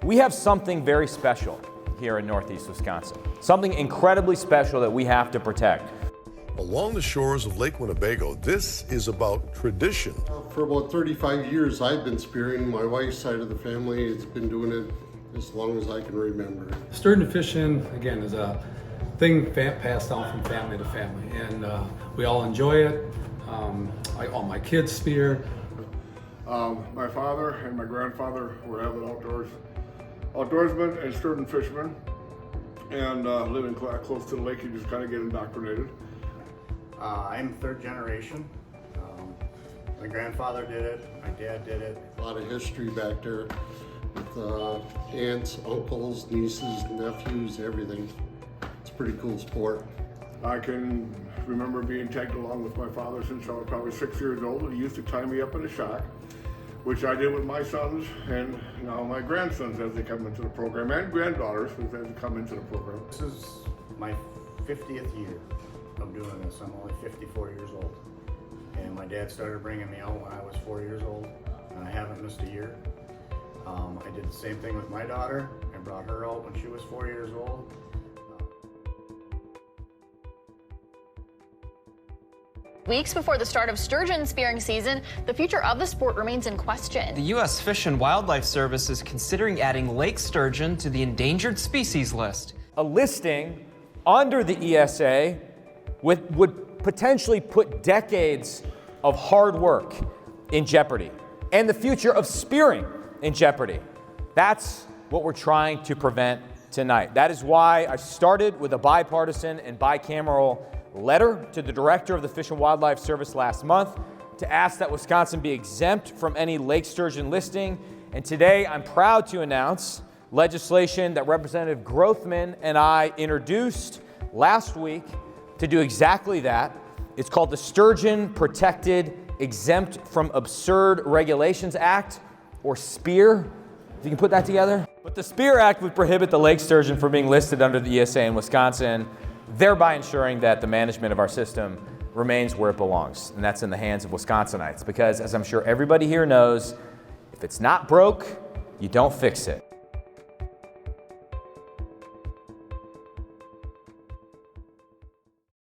We have something very special here in Northeast Wisconsin, something incredibly special that we have to protect. Along the shores of Lake Winnebago, this is about tradition. For about 35 years, I've been spearing. My wife's side of the family has been doing it as long as I can remember. Sturgeon fishing, again, is a thing passed down from family to family, and we all enjoy it. All my kids spear. My father and my grandfather were avid outdoorsmen and sturgeon fishermen, and living close to the lake, you just kind of get indoctrinated. I'm third generation. My grandfather did it, my dad did it. A lot of history back there with aunts, uncles, nieces, nephews, everything. It's a pretty cool sport. I can remember being tagged along with my father since I was probably 6 years old. He used to tie me up in a shack, which I did with my sons and now my grandsons as they come into the program, and granddaughters as they come into the program. This is my 50th year of doing this. I'm only 54 years old. And my dad started bringing me out when I was 4 years old, and I haven't missed a year. I did the same thing with my daughter. I brought her out when she was 4 years old. Weeks before the start of sturgeon spearing season, the future of the sport remains in question. The U.S. Fish and Wildlife Service is considering adding lake sturgeon to the endangered species list. A listing under the ESA would potentially put decades of hard work in jeopardy and the future of spearing in jeopardy. That's what we're trying to prevent tonight. That is why I started with a bipartisan and bicameral letter to the director of the Fish and Wildlife Service last month to ask that Wisconsin be exempt from any lake sturgeon listing. And today I'm proud to announce legislation that Representative Grothman and I introduced last week to do exactly that. It's called the Sturgeon Protected Exempt from Absurd Regulations Act, or SPEAR, if you can put that together. But the SPEAR Act would prohibit the lake sturgeon from being listed under the ESA in Wisconsin, thereby ensuring that the management of our system remains where it belongs, and that's in the hands of Wisconsinites. Because, as I'm sure everybody here knows, if it's not broke, you don't fix it.